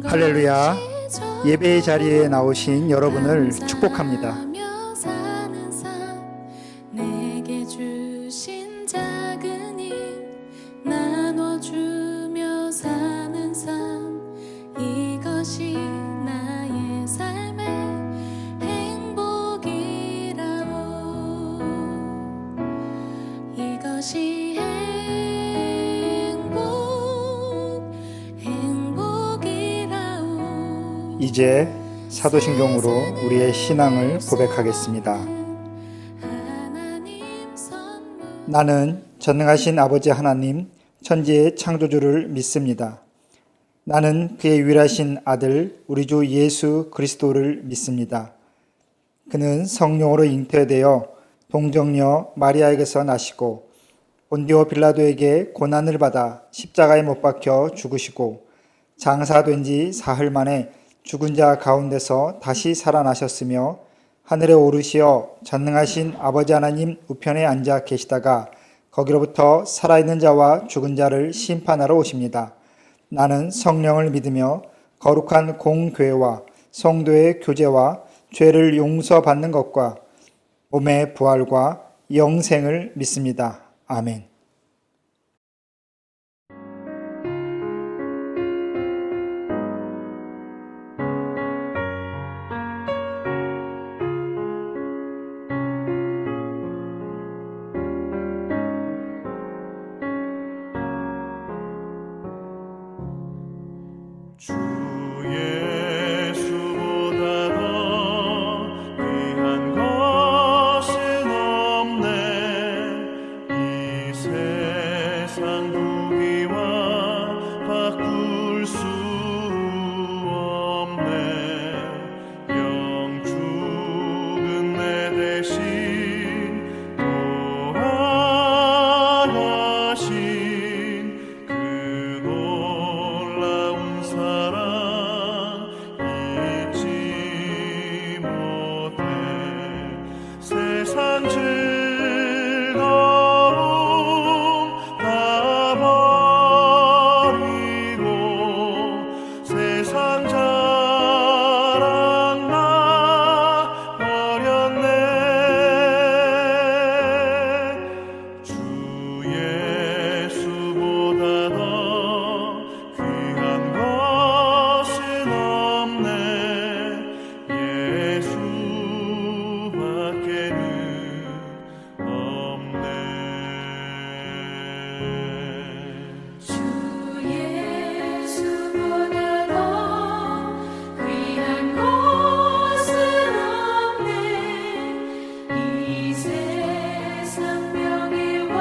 할렐루야. 예배의 자리에 나오신 여러분을 축복합니다. 내게 주신 작은 일 나눠주며 사는 삶, 이것이 나의 삶의 행복이라오. 이것이 행복이라오. 이제 사도신경으로 우리의 신앙을 고백하겠습니다. 나는 전능하신 아버지 하나님, 천지의 창조주를 믿습니다. 나는 그의 유일하신 아들 우리 주 예수 그리스도를 믿습니다. 그는 성령으로 잉태되어 동정녀 마리아에게서 나시고 본디오 빌라도에게 고난을 받아 십자가에 못 박혀 죽으시고 장사된 지 사흘 만에 죽은 자 가운데서 다시 살아나셨으며 하늘에 오르시어 전능하신 아버지 하나님 우편에 앉아 계시다가 거기로부터 살아있는 자와 죽은 자를 심판하러 오십니다. 나는 성령을 믿으며 거룩한 공교회와 성도의 교제와 죄를 용서받는 것과 몸의 부활과 영생을 믿습니다. 아멘. 주 예수보다 더 귀한 것은 없네. 이 세상 부귀와 바꿀 수 없네. 영 죽은 내 대신 돌아가신 그 놀라운 사랑 잊지 못해. 세상 즐거움 다 버리고 세상 자랑 나 버렸네. 주 예수보다 더 귀한 것은 없네. 예수밖에는 없네. 주 예수보다 더 귀한 것은 없네. 이 세상 명예와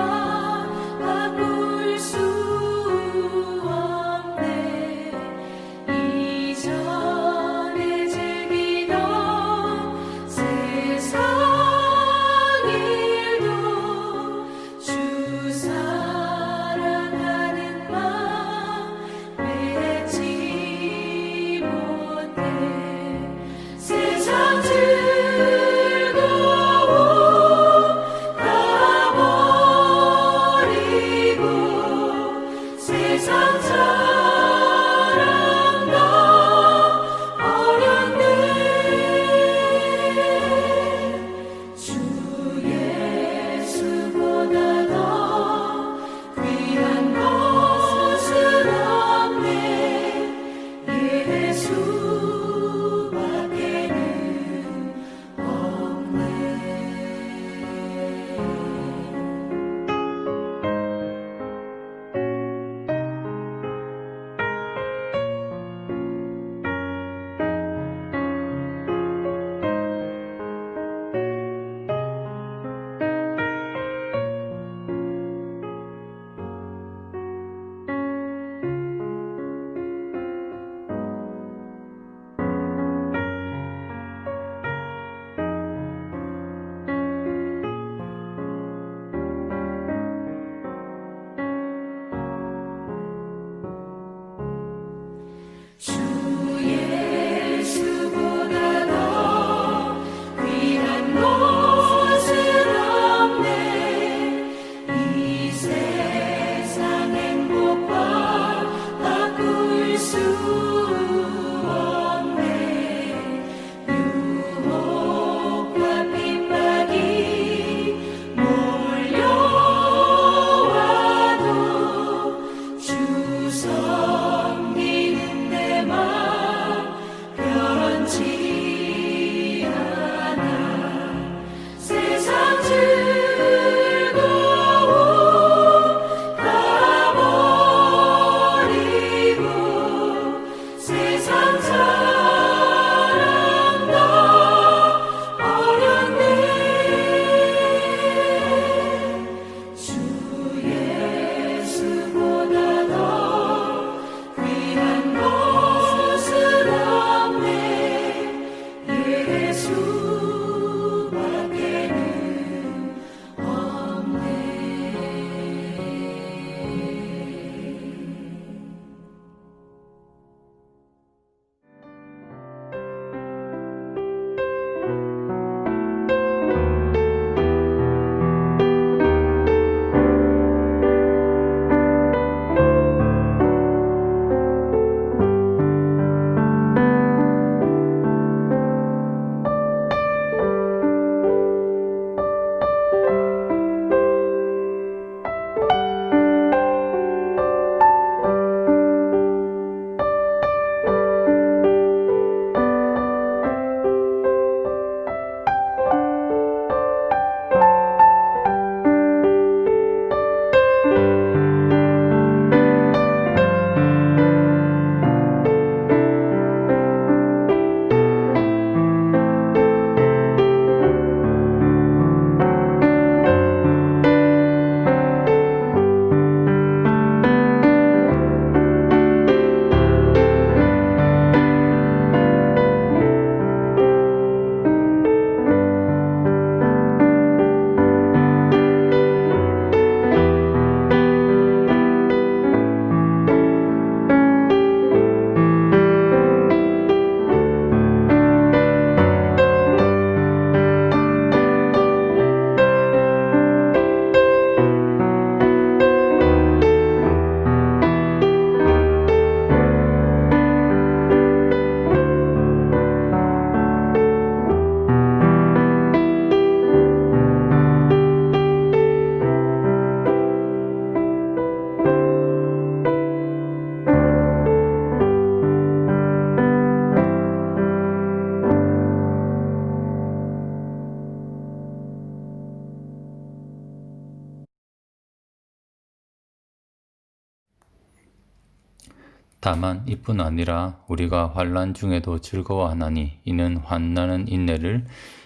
다만 이뿐 아니라 우리가 환난 중에도 즐거워하나니 이는 환난은 인내를,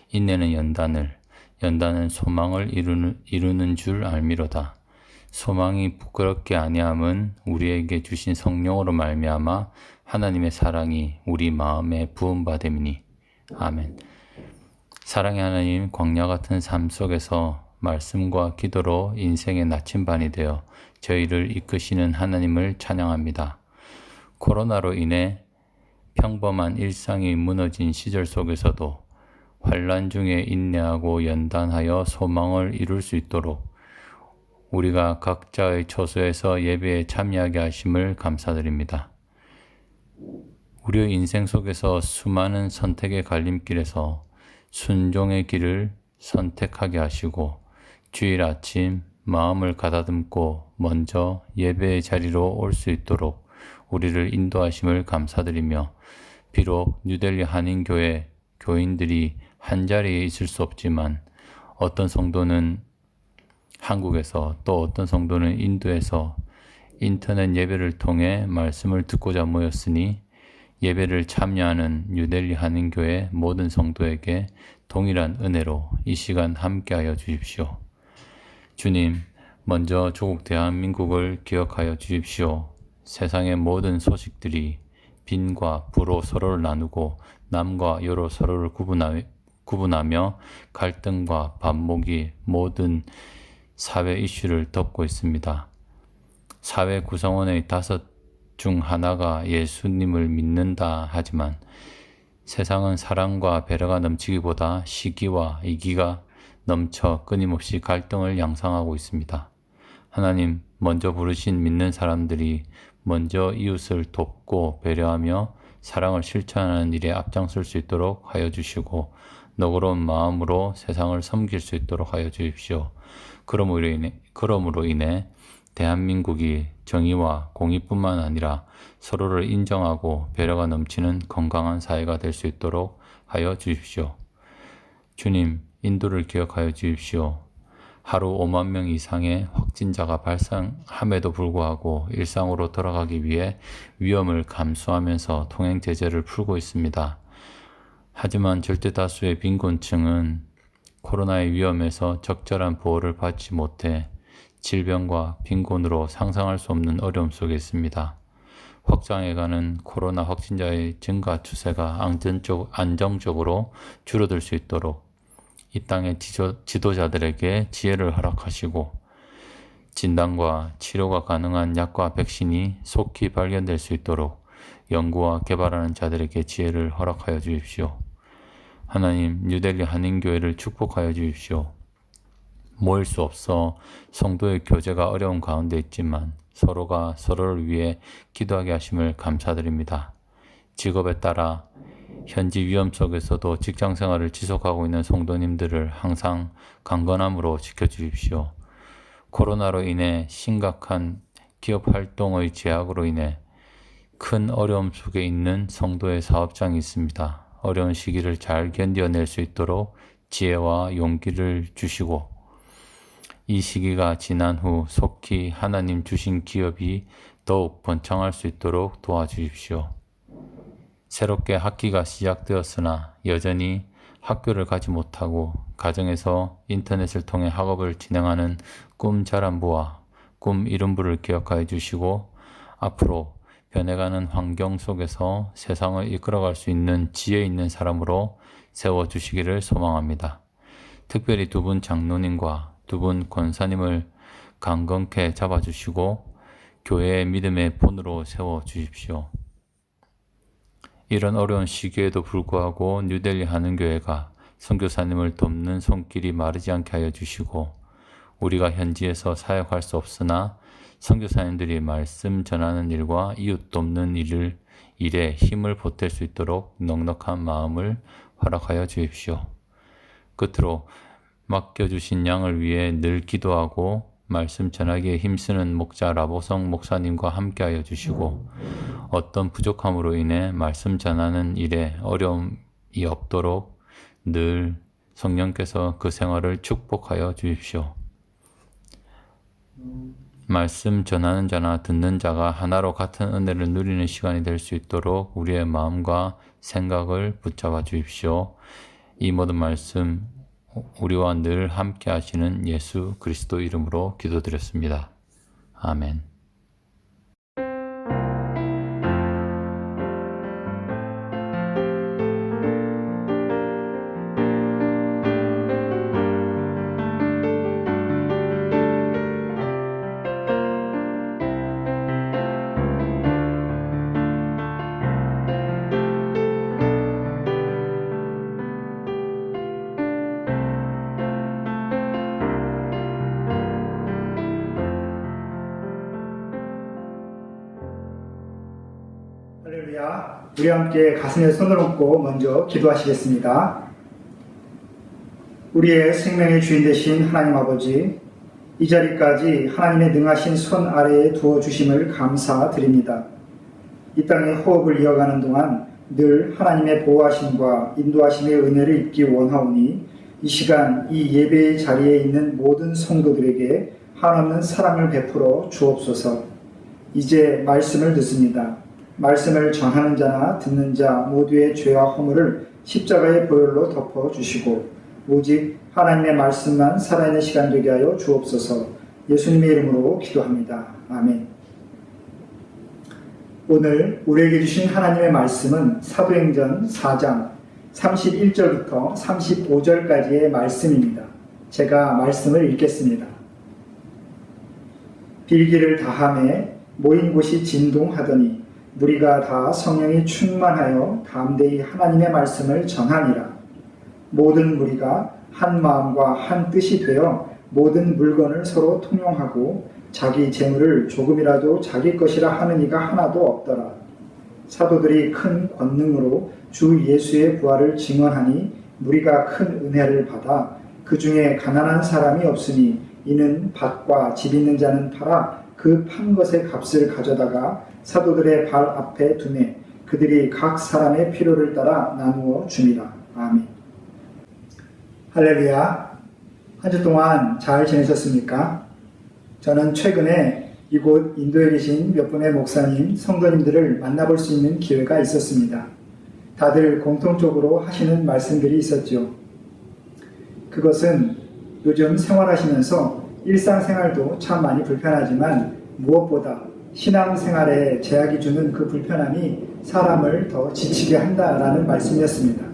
인내는 연단을, 연단은 소망을 이루는 줄 알미로다. 소망이 부끄럽게 아니함은 우리에게 주신 성령으로 말미암아 하나님의 사랑이 우리 마음에 부음받음이니. 아멘. 사랑의 하나님, 광야 같은 삶 속에서 말씀과 기도로 인생의 나침반이 되어 저희를 이끄시는 하나님을 찬양합니다. 코로나로 인해 평범한 일상이 무너진 시절 속에서도 환난 중에 인내하고 연단하여 소망을 이룰 수 있도록 우리가 각자의 처소에서 예배에 참여하게 하심을 감사드립니다. 우리의 인생 속에서 수많은 선택의 갈림길에서 순종의 길을 선택하게 하시고 주일 아침 마음을 가다듬고 먼저 예배의 자리로 올 수 있도록 우리를 인도하심을 감사드리며, 비록 뉴델리 한인교회 교인들이 한자리에 있을 수 없지만 어떤 성도는 한국에서 또 어떤 성도는 인도에서 인터넷 예배를 통해 말씀을 듣고자 모였으니 예배를 참여하는 뉴델리 한인교회 모든 성도에게 동일한 은혜로 이 시간 함께하여 주십시오. 주님, 먼저 조국 대한민국을 기억하여 주십시오. 세상의 모든 소식들이 빈과 부로 서로를 나누고 남과 여로 서로를 구분하며 갈등과 반목이 모든 사회 이슈를 덮고 있습니다. 사회 구성원의 5 중 하나가 예수님을 믿는다 하지만 세상은 사랑과 배려가 넘치기보다 시기와 이기가 넘쳐 끊임없이 갈등을 양상하고 있습니다. 하나님, 먼저 부르신 믿는 사람들이 먼저 이웃을 돕고 배려하며 사랑을 실천하는 일에 앞장설 수 있도록 하여 주시고 너그러운 마음으로 세상을 섬길 수 있도록 하여 주십시오. 그러므로 인해 대한민국이 정의와 공의뿐만 아니라 서로를 인정하고 배려가 넘치는 건강한 사회가 될 수 있도록 하여 주십시오. 주님, 인도를 기억하여 주십시오. 하루 5만 명 이상의 확진자가 발생함에도 불구하고 일상으로 돌아가기 위해 위험을 감수하면서 통행 제재를 풀고 있습니다. 하지만 절대 다수의 빈곤층은 코로나의 위험에서 적절한 보호를 받지 못해 질병과 빈곤으로 상상할 수 없는 어려움 속에 있습니다. 확장해가는 코로나 확진자의 증가 추세가 안정적으로 줄어들 수 있도록 이 땅의 지도자들에게 지혜를 허락하시고 진단과 치료가 가능한 약과 백신이 속히 발견될 수 있도록 연구와 개발하는 자들에게 지혜를 허락하여 주십시오. 하나님, 뉴델리 한인교회를 축복하여 주십시오. 모일 수 없어 성도의 교제가 어려운 가운데 있지만 서로가 서로를 위해 기도하게 하심을 감사드립니다. 직업에 따라 현지 위험 속에서도 직장 생활을 지속하고 있는 성도님들을 항상 강건함으로 지켜주십시오. 코로나로 인해 심각한 기업 활동의 제약으로 인해 큰 어려움 속에 있는 성도의 사업장이 있습니다. 어려운 시기를 잘 견뎌낼 수 있도록 지혜와 용기를 주시고 이 시기가 지난 후 속히 하나님 주신 기업이 더욱 번창할 수 있도록 도와주십시오. 새롭게 학기가 시작되었으나 여전히 학교를 가지 못하고 가정에서 인터넷을 통해 학업을 진행하는 꿈 자람부와 꿈 이rum부를 기억하여 주시고 앞으로 변해가는 환경 속에서 세상을 이끌어갈 수 있는 지혜 있는 사람으로 세워주시기를 소망합니다. 특별히 2분 장로님과 2분 권사님을 강건케 잡아주시고 교회의 믿음의 본으로 세워주십시오. 이런 어려운 시기에도 불구하고 뉴델리 한인교회가 선교사님을 돕는 손길이 마르지 않게 하여 주시고 우리가 현지에서 사역할 수 없으나 선교사님들이 말씀 전하는 일과 이웃 돕는 일에 힘을 보탤 수 있도록 넉넉한 마음을 허락하여 주십시오. 끝으로 맡겨주신 양을 위해 늘 기도하고 말씀 전하기에 힘쓰는 목자 라보성 목사님과 함께하여 주시고 어떤 부족함으로 인해 말씀 전하는 일에 어려움이 없도록 늘 성령께서 그 생활을 축복하여 주십시오. 말씀 전하는 자나 듣는 자가 하나로 같은 은혜를 누리는 시간이 될 수 있도록 우리의 마음과 생각을 붙잡아 주십시오. 이 모든 말씀 우리와 늘 함께 하시는 예수 그리스도 이름으로 기도드렸습니다. 아멘. 할렐루야. 우리 함께 가슴에 손을 얹고 먼저 기도하시겠습니다. 우리의 생명의 주인 되신 하나님 아버지, 이 자리까지 하나님의 능하신 손 아래에 두어 주심을 감사드립니다. 이 땅의 호흡을 이어가는 동안 늘 하나님의 보호하심과 인도하심의 은혜를 입기 원하오니 이 시간 이 예배의 자리에 있는 모든 성도들에게 한없는 사랑을 베풀어 주옵소서. 이제 말씀을 듣습니다. 말씀을 전하는 자나 듣는 자 모두의 죄와 허물을 십자가의 보혈로 덮어주시고 오직 하나님의 말씀만 살아있는 시간 되게 하여 주옵소서. 예수님의 이름으로 기도합니다. 아멘. 오늘 우리에게 주신 하나님의 말씀은 사도행전 4장 31절부터 35절까지의 말씀입니다. 제가 말씀을 읽겠습니다. 빌기를 다함에 모인 곳이 진동하더니 무리가 다 성령이 충만하여 담대히 하나님의 말씀을 전하니라. 모든 무리가 한 마음과 한 뜻이 되어 모든 물건을 서로 통용하고 자기 재물을 조금이라도 자기 것이라 하는 이가 하나도 없더라. 사도들이 큰 권능으로 주 예수의 부활을 증언하니 무리가 큰 은혜를 받아 그 중에 가난한 사람이 없으니 이는 밭과 집 있는 자는 팔아 그 판 것의 값을 가져다가 사도들의 발 앞에 두매 그들이 각 사람의 필요를 따라 나누어 줍니다. 아멘. 할렐루야. 한 주 동안 잘 지내셨습니까? 저는 최근에 이곳 인도에 계신 몇 분의 목사님, 성도님들을 만나볼 수 있는 기회가 있었습니다. 다들 공통적으로 하시는 말씀들이 있었죠. 그것은 요즘 생활하시면서 일상생활도 참 많이 불편하지만 무엇보다 신앙생활에 제약이 주는 그 불편함이 사람을 더 지치게 한다라는 말씀이었습니다.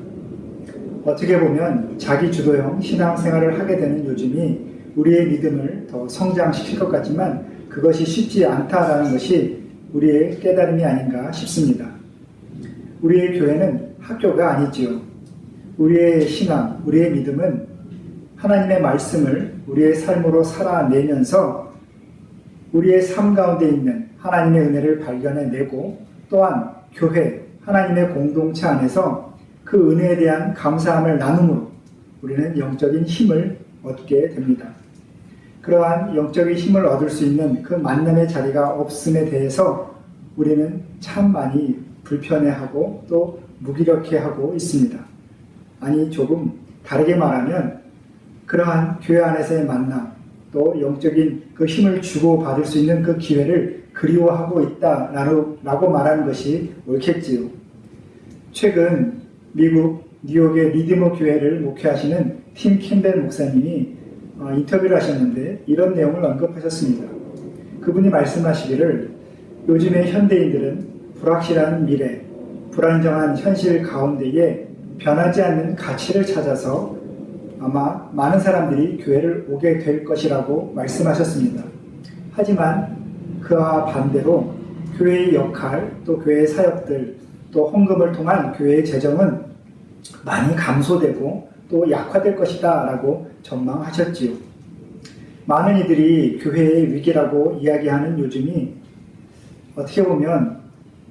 어떻게 보면 자기 주도형 신앙생활을 하게 되는 요즘이 우리의 믿음을 더 성장시킬 것 같지만 그것이 쉽지 않다라는 것이 우리의 깨달음이 아닌가 싶습니다. 우리의 교회는 학교가 아니지요. 우리의 신앙, 우리의 믿음은 하나님의 말씀을 우리의 삶으로 살아내면서 우리의 삶 가운데 있는 하나님의 은혜를 발견해내고 또한 교회, 하나님의 공동체 안에서 그 은혜에 대한 감사함을 나눔으로 우리는 영적인 힘을 얻게 됩니다. 그러한 영적인 힘을 얻을 수 있는 그 만남의 자리가 없음에 대해서 우리는 참 많이 불편해하고 또 무기력해하고 있습니다. 아니 조금 다르게 말하면 그러한 교회 안에서의 만남 또 영적인 그 힘을 주고받을 수 있는 그 기회를 그리워하고 있다라고 말하는 것이 옳겠지요. 최근 미국 뉴욕의 리디머 교회를 목회하시는 팀 캠벨 목사님이 인터뷰를 하셨는데 이런 내용을 언급하셨습니다. 그분이 말씀하시기를 요즘의 현대인들은 불확실한 미래, 불안정한 현실 가운데에 변하지 않는 가치를 찾아서 아마 많은 사람들이 교회를 오게 될 것이라고 말씀하셨습니다. 하지만 그와 반대로 교회의 역할, 또 교회의 사역들, 또 헌금을 통한 교회의 재정은 많이 감소되고 또 약화될 것이다 라고 전망하셨지요. 많은 이들이 교회의 위기라고 이야기하는 요즘이 어떻게 보면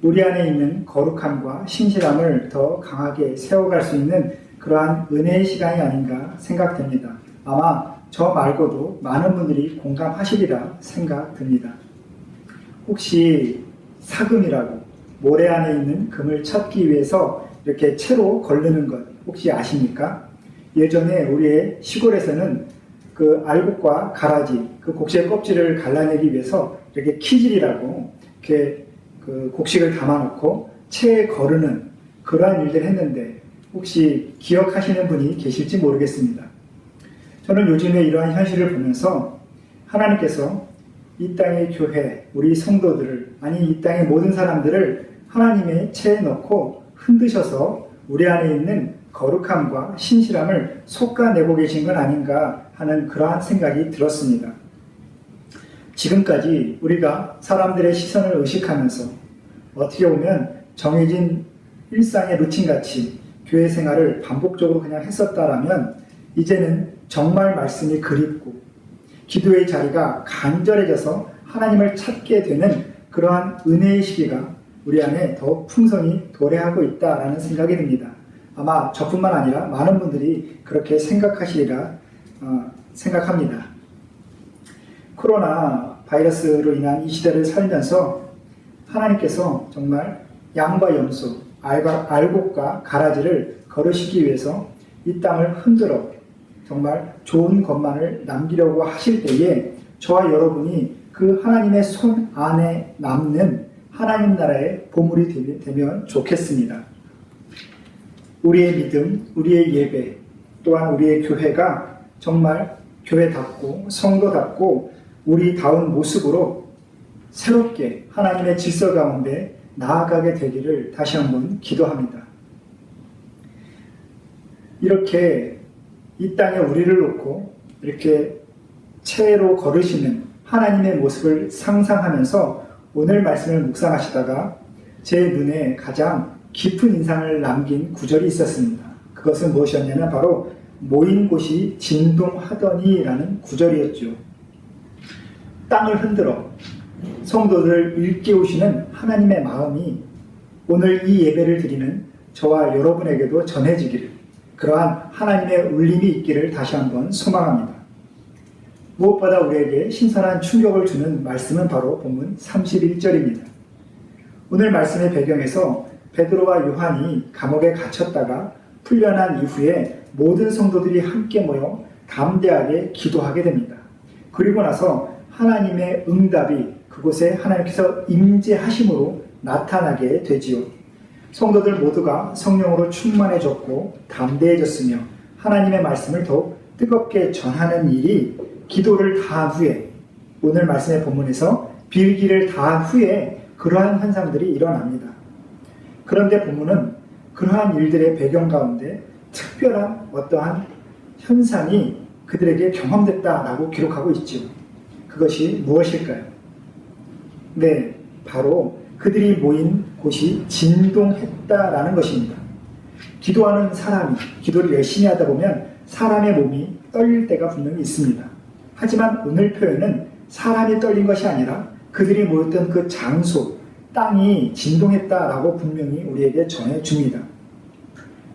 우리 안에 있는 거룩함과 신실함을 더 강하게 세워갈 수 있는 그러한 은혜의 시간이 아닌가 생각됩니다. 아마 저 말고도 많은 분들이 공감하시리라 생각됩니다. 혹시 사금이라고 모래 안에 있는 금을 찾기 위해서 이렇게 채로 거르는 것 혹시 아십니까? 예전에 우리의 시골에서는 그 알곡과 가라지, 그 곡식의 껍질을 갈라내기 위해서 이렇게 키질이라고 이렇게 그 곡식을 담아놓고 채에 거르는 그러한 일들을 했는데 혹시 기억하시는 분이 계실지 모르겠습니다. 저는 요즘에 이러한 현실을 보면서 하나님께서 이 땅의 교회, 우리 성도들을, 아니 이 땅의 모든 사람들을 하나님의 채에 넣고 흔드셔서 우리 안에 있는 거룩함과 신실함을 솎아내고 계신 건 아닌가 하는 그러한 생각이 들었습니다. 지금까지 우리가 사람들의 시선을 의식하면서 어떻게 보면 정해진 일상의 루틴같이 교회 생활을 반복적으로 그냥 했었다라면 이제는 정말 말씀이 그립고 기도의 자리가 간절해져서 하나님을 찾게 되는 그러한 은혜의 시기가 우리 안에 더 풍성히 도래하고 있다라는 생각이 듭니다. 아마 저뿐만 아니라 많은 분들이 그렇게 생각하시리라 생각합니다. 코로나 바이러스로 인한 이 시대를 살면서 하나님께서 정말 양과 염소, 알곡과 가라지를 거르시기 위해서 이 땅을 흔들어 정말 좋은 것만을 남기려고 하실 때에 저와 여러분이 그 하나님의 손 안에 남는 하나님 나라의 보물이 되면 좋겠습니다. 우리의 믿음, 우리의 예배, 또한 우리의 교회가 정말 교회답고 성도답고 우리다운 모습으로 새롭게 하나님의 질서 가운데 나아가게 되기를 다시 한번 기도합니다. 이렇게 이 땅에 우리를 놓고 이렇게 채로 걸으시는 하나님의 모습을 상상하면서 오늘 말씀을 묵상하시다가 제 눈에 가장 깊은 인상을 남긴 구절이 있었습니다. 그것은 무엇이었냐면 바로 모인 곳이 진동하더니 라는 구절이었죠. 땅을 흔들어 성도들을 일깨우시는 하나님의 마음이 오늘 이 예배를 드리는 저와 여러분에게도 전해지기를, 그러한 하나님의 울림이 있기를 다시 한번 소망합니다. 무엇보다 우리에게 신선한 충격을 주는 말씀은 바로 본문 31절입니다. 오늘 말씀의 배경에서 베드로와 요한이 감옥에 갇혔다가 풀려난 이후에 모든 성도들이 함께 모여 담대하게 기도하게 됩니다. 그리고 나서 하나님의 응답이 그곳에 하나님께서 임재하심으로 나타나게 되지요. 성도들 모두가 성령으로 충만해졌고 담대해졌으며 하나님의 말씀을 더욱 뜨겁게 전하는 일이 기도를 다한 후에, 오늘 말씀의 본문에서 빌기를 다한 후에 그러한 현상들이 일어납니다. 그런데 본문은 그러한 일들의 배경 가운데 특별한 어떠한 현상이 그들에게 경험됐다라고 기록하고 있죠. 그것이 무엇일까요? 네, 바로 그들이 모인 곳이 진동했다라는 것입니다. 기도하는 사람이 기도를 열심히 하다 보면 사람의 몸이 떨릴 때가 분명히 있습니다. 하지만 오늘 표현은 사람이 떨린 것이 아니라 그들이 모였던 그 장소, 땅이 진동했다라고 분명히 우리에게 전해줍니다.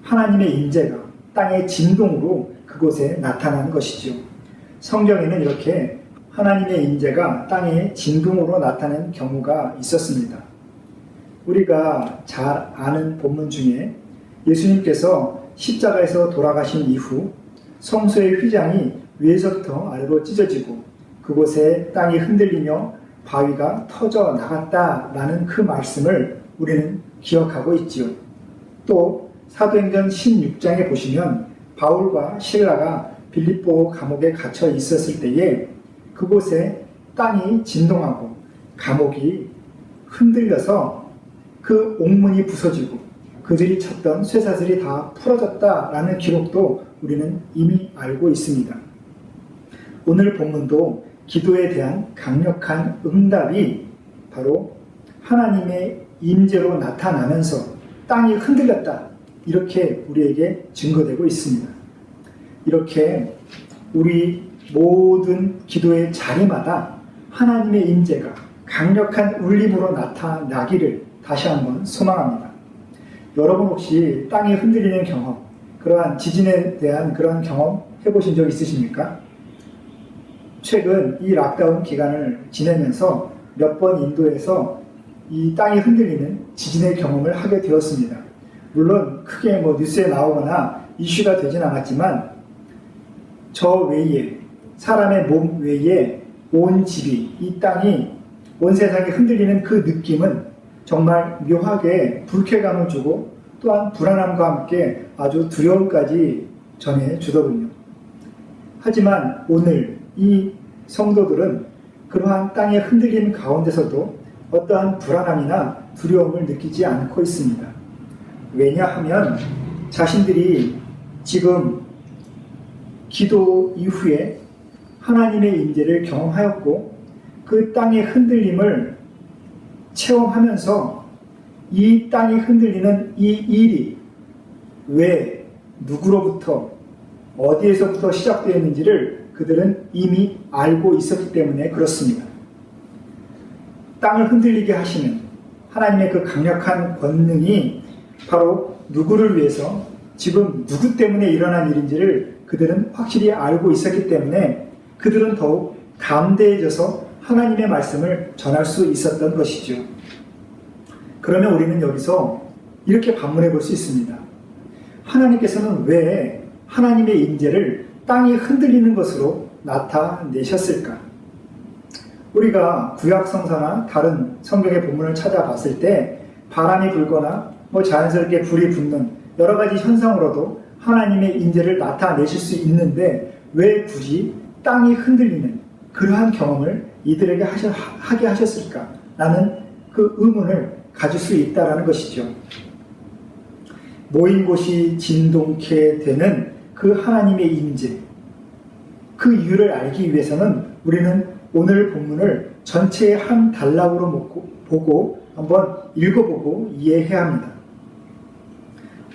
하나님의 임재가 땅의 진동으로 그곳에 나타난 것이죠. 성경에는 이렇게 하나님의 임재가 땅의 진동으로 나타난 경우가 있었습니다. 우리가 잘 아는 본문 중에 예수님께서 십자가에서 돌아가신 이후 성소의 휘장이 위에서부터 아래로 찢어지고 그곳에 땅이 흔들리며 바위가 터져 나갔다라는 그 말씀을 우리는 기억하고 있지요. 또 사도행전 16장에 보시면 바울과 실라가 빌립보 감옥에 갇혀 있었을 때에 그곳에 땅이 진동하고 감옥이 흔들려서 그 옥문이 부서지고 그들이 찾던 쇠사슬이 다 풀어졌다라는 기록도 우리는 이미 알고 있습니다. 오늘 본문도 기도에 대한 강력한 응답이 바로 하나님의 임재로 나타나면서 땅이 흔들렸다, 이렇게 우리에게 증거되고 있습니다. 이렇게 우리 모든 기도의 자리마다 하나님의 임재가 강력한 울림으로 나타나기를 다시 한번 소망합니다. 여러분 혹시 땅이 흔들리는 경험, 그러한 지진에 대한 그런 경험 해보신 적 있으십니까? 최근 이 락다운 기간을 지내면서 몇 번 인도에서 이 땅이 흔들리는 지진의 경험을 하게 되었습니다. 물론 크게 뉴스에 나오거나 이슈가 되진 않았지만 저 외에 사람의 몸 외에 온 집이, 이 땅이, 온 세상이 흔들리는 그 느낌은 정말 묘하게 불쾌감을 주고 또한 불안함과 함께 아주 두려움까지 전해주더군요. 하지만 오늘 이 성도들은 그러한 땅의 흔들림 가운데서도 어떠한 불안함이나 두려움을 느끼지 않고 있습니다. 왜냐하면 자신들이 지금 기도 이후에 하나님의 임재를 경험하였고 그 땅의 흔들림을 체험하면서 이 땅이 흔들리는 이 일이 왜, 누구로부터, 어디에서부터 시작되었는지를 그들은 이미 알고 있었기 때문에 그렇습니다. 땅을 흔들리게 하시는 하나님의 그 강력한 권능이 바로 누구를 위해서 지금 누구 때문에 일어난 일인지를 그들은 확실히 알고 있었기 때문에 그들은 더욱 담대해져서 하나님의 말씀을 전할 수 있었던 것이죠. 그러면 우리는 여기서 이렇게 반문해 볼 수 있습니다. 하나님께서는 왜 하나님의 임재를 땅이 흔들리는 것으로 나타내셨을까? 우리가 구약 성서나 다른 성경의 본문을 찾아봤을 때 바람이 불거나 자연스럽게 불이 붙는 여러 가지 현상으로도 하나님의 임재를 나타내실 수 있는데 왜 굳이 땅이 흔들리는 그러한 경험을 이들에게 하게 하셨을까? 라는 그 의문을 가질 수 있다는 것이죠. 모인 곳이 진동케 되는 그 하나님의 임재, 그 이유를 알기 위해서는 우리는 오늘 본문을 전체의 한 단락으로 보고 한번 읽어보고 이해해야 합니다.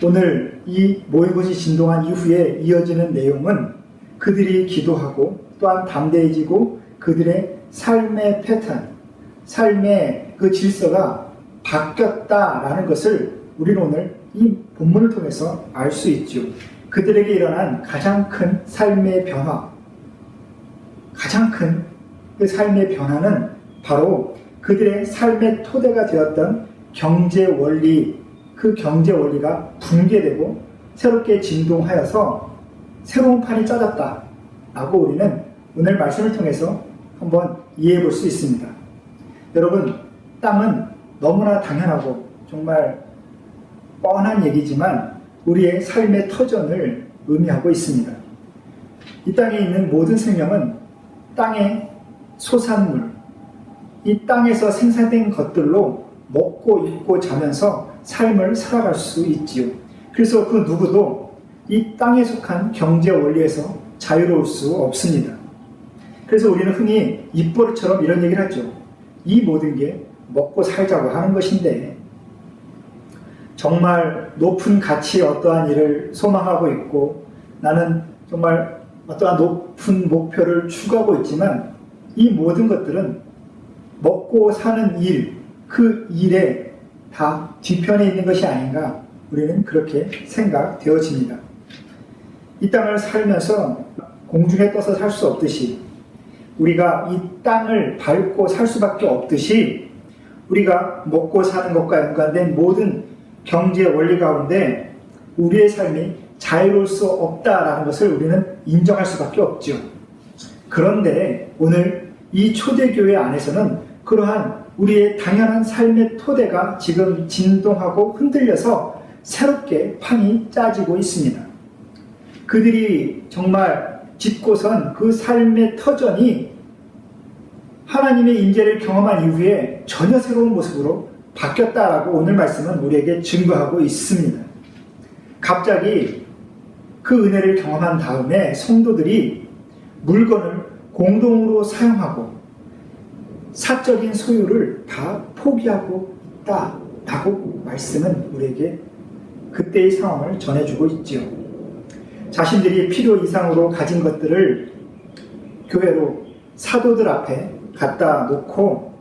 오늘 이 모인 곳이 진동한 이후에 이어지는 내용은 그들이 기도하고 또한 담대해지고 그들의 삶의 패턴, 삶의 그 질서가 바뀌었다라는 것을 우리는 오늘 이 본문을 통해서 알 수 있죠. 그들에게 일어난 가장 큰 삶의 변화, 가장 큰 그 삶의 변화는 바로 그들의 삶의 토대가 되었던 경제 원리, 그 경제 원리가 붕괴되고 새롭게 진동하여서 새로운 판이 짜졌다라고 우리는 오늘 말씀을 통해서 한번 이해해 볼 수 있습니다. 여러분, 땅은 너무나 당연하고 정말 뻔한 얘기지만 우리의 삶의 터전을 의미하고 있습니다. 이 땅에 있는 모든 생명은 땅의 소산물, 이 땅에서 생산된 것들로 먹고 입고 자면서 삶을 살아갈 수 있지요. 그래서 그 누구도 이 땅에 속한 경제 원리에서 자유로울 수 없습니다. 그래서 우리는 흔히 입버릇처럼 이런 얘기를 하죠. 이 모든 게 먹고 살자고 하는 것인데 정말 높은 가치의 어떠한 일을 소망하고 있고 나는 정말 어떠한 높은 목표를 추구하고 있지만 이 모든 것들은 먹고 사는 일, 그 일에 다 뒤편에 있는 것이 아닌가 우리는 그렇게 생각되어집니다. 이 땅을 살면서 공중에 떠서 살 수 없듯이 우리가 이 땅을 밟고 살 수밖에 없듯이 우리가 먹고 사는 것과 연관된 모든 경제 원리 가운데 우리의 삶이 자유로울 수 없다라는 것을 우리는 인정할 수밖에 없죠. 그런데 오늘 이 초대교회 안에서는 그러한 우리의 당연한 삶의 토대가 지금 진동하고 흔들려서 새롭게 판이 짜지고 있습니다. 그들이 정말 짚고선 그 삶의 터전이 하나님의 임재를 경험한 이후에 전혀 새로운 모습으로 바뀌었다라고 오늘 말씀은 우리에게 증거하고 있습니다. 갑자기 그 은혜를 경험한 다음에 성도들이 물건을 공동으로 사용하고 사적인 소유를 다 포기하고 있다라고 말씀은 우리에게 그때의 상황을 전해주고 있지요. 자신들이 필요 이상으로 가진 것들을 교회로 사도들 앞에 갖다 놓고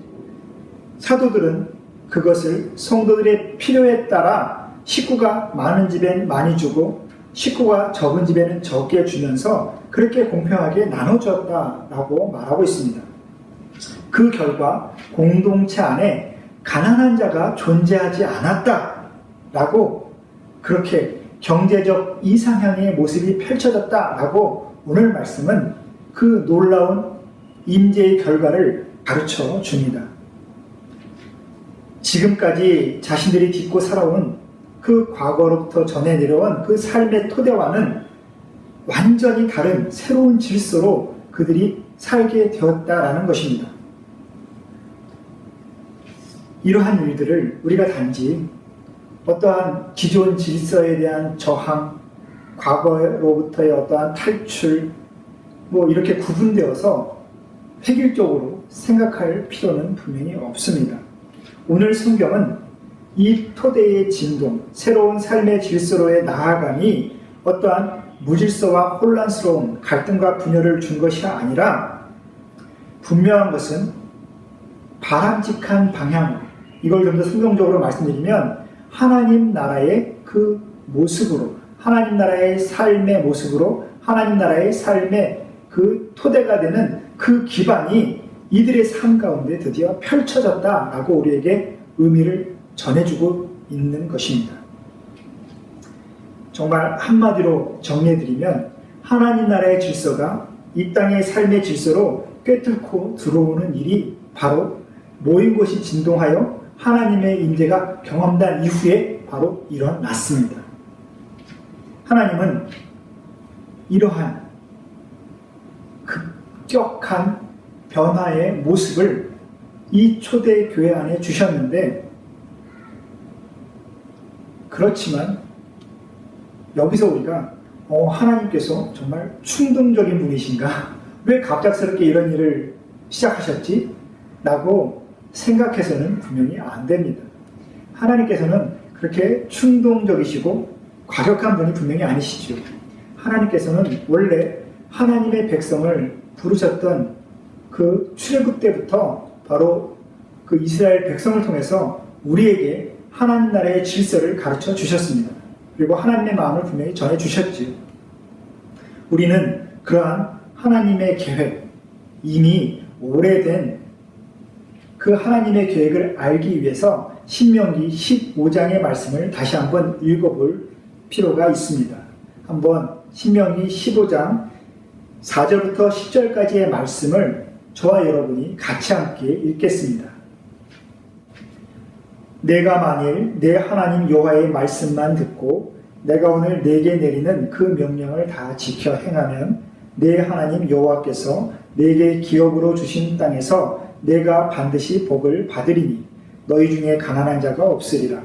사도들은 그것을 성도들의 필요에 따라 식구가 많은 집엔 많이 주고 식구가 적은 집에는 적게 주면서 그렇게 공평하게 나눠주었다라고 말하고 있습니다. 그 결과 공동체 안에 가난한 자가 존재하지 않았다라고 그렇게 경제적 이상향의 모습이 펼쳐졌다라고 오늘 말씀은 그 놀라운 임재의 결과를 가르쳐 줍니다. 지금까지 자신들이 딛고 살아온 그 과거로부터 전해 내려온 그 삶의 토대와는 완전히 다른 새로운 질서로 그들이 살게 되었다라는 것입니다. 이러한 일들을 우리가 단지 어떠한 기존 질서에 대한 저항, 과거로부터의 어떠한 탈출, 이렇게 구분되어서 획일적으로 생각할 필요는 분명히 없습니다. 오늘 성경은 이 토대의 진동, 새로운 삶의 질서로의 나아감이 어떠한 무질서와 혼란스러운 갈등과 분열을 준 것이 아니라 분명한 것은 바람직한 방향, 이걸 좀 더 성경적으로 말씀드리면 하나님 나라의 그 모습으로, 하나님 나라의 삶의 모습으로, 하나님 나라의 삶의 그 토대가 되는 그 기반이 이들의 삶 가운데 드디어 펼쳐졌다라고 우리에게 의미를 전해주고 있는 것입니다. 정말 한마디로 정리해드리면 하나님 나라의 질서가 이 땅의 삶의 질서로 꿰뚫고 들어오는 일이 바로 모인 곳이 진동하여 하나님의 임재가 경험된 이후에 바로 일어났습니다. 하나님은 이러한 급격한 변화의 모습을 이 초대 교회 안에 주셨는데, 그렇지만 여기서 우리가 하나님께서 정말 충동적인 분이신가? 왜 갑작스럽게 이런 일을 시작하셨지? 라고 생각해서는 분명히 안 됩니다. 하나님께서는 그렇게 충동적이시고 과격한 분이 분명히 아니시죠. 하나님께서는 원래 하나님의 백성을 부르셨던 그 출애굽 때부터 바로 그 이스라엘 백성을 통해서 우리에게 하나님 나라의 질서를 가르쳐 주셨습니다. 그리고 하나님의 마음을 분명히 전해 주셨지요. 우리는 그러한 하나님의 계획, 이미 오래된 그 하나님의 계획을 알기 위해서 신명기 15장의 말씀을 다시 한번 읽어볼 필요가 있습니다. 한번 신명기 15장 4절부터 10절까지의 말씀을 저와 여러분이 같이 함께 읽겠습니다. 내가 만일 내 하나님 여호와의 말씀만 듣고 내가 오늘 내게 내리는 그 명령을 다 지켜 행하면 내 하나님 여호와께서 내게 기업으로 주신 땅에서 내가 반드시 복을 받으리니 너희 중에 가난한 자가 없으리라.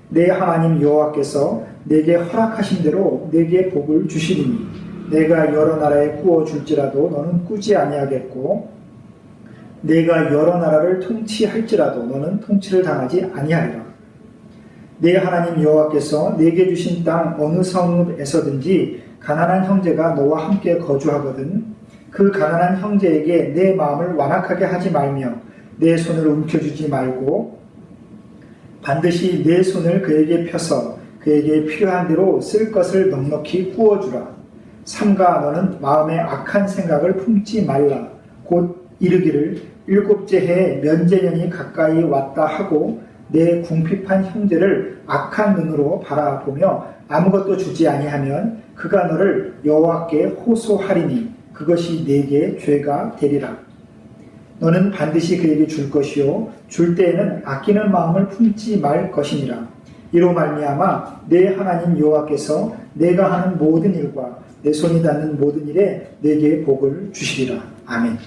내 하나님 여호와께서 내게 허락하신 대로 내게 복을 주시리니 내가 여러 나라에 꾸어 줄지라도 너는 꾸지 아니하겠고 내가 여러 나라를 통치할지라도 너는 통치를 당하지 아니하리라. 내 하나님 여호와께서 내게 주신 땅 어느 성읍에서든지 가난한 형제가 너와 함께 거주하거든 그 가난한 형제에게 내 마음을 완악하게 하지 말며 내 손을 움켜쥐지 말고 반드시 내 손을 그에게 펴서 그에게 필요한 대로 쓸 것을 넉넉히 구워주라. 삼가 너는 마음에 악한 생각을 품지 말라. 곧 이르기를 일곱째 해에 면제년이 가까이 왔다 하고 내 궁핍한 형제를 악한 눈으로 바라보며 아무것도 주지 아니하면 그가 너를 여호와께 호소하리니 그것이 내게 죄가 되리라. 너는 반드시 그에게 줄 것이요 줄 때에는 아끼는 마음을 품지 말 것이니라. 이로 말미암아 내 하나님 여호와께서 내가 하는 모든 일과 내 손이 닿는 모든 일에 내게 복을 주시리라. 아멘.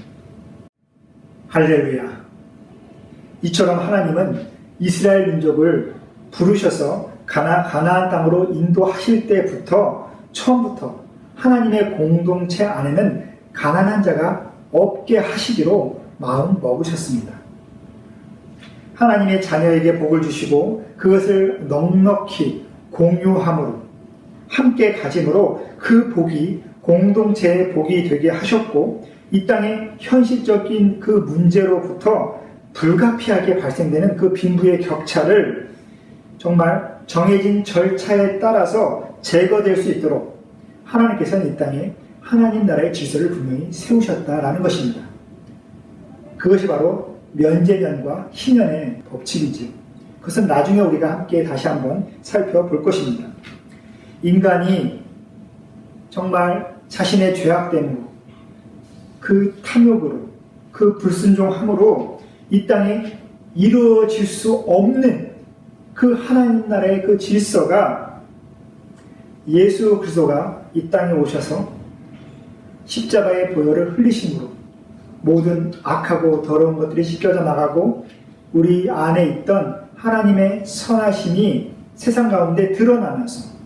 할렐루야. 이처럼 하나님은 이스라엘 민족을 부르셔서 가나안 땅으로 인도하실 때부터 처음부터 하나님의 공동체 안에는 가난한 자가 없게 하시기로 마음 먹으셨습니다. 하나님의 자녀에게 복을 주시고 그것을 넉넉히 공유함으로 함께 가짐으로 그 복이 공동체의 복이 되게 하셨고 이 땅의 현실적인 그 문제로부터 불가피하게 발생되는 그 빈부의 격차를 정말 정해진 절차에 따라서 제거될 수 있도록 하나님께서는 이 땅에 하나님 나라의 질서를 분명히 세우셨다라는 것입니다. 그것이 바로 면제년과 희년의 법칙이죠. 그것은 나중에 우리가 함께 다시 한번 살펴볼 것입니다. 인간이 정말 자신의 죄악됨으로 그 탐욕으로, 그 불순종함으로 이 땅에 이루어질 수 없는 그 하나님 나라의 그 질서가 예수 그리스도가 이 땅에 오셔서 십자가의 보혈을 흘리심으로 모든 악하고 더러운 것들이 씻겨져 나가고 우리 안에 있던 하나님의 선하심이 세상 가운데 드러나면서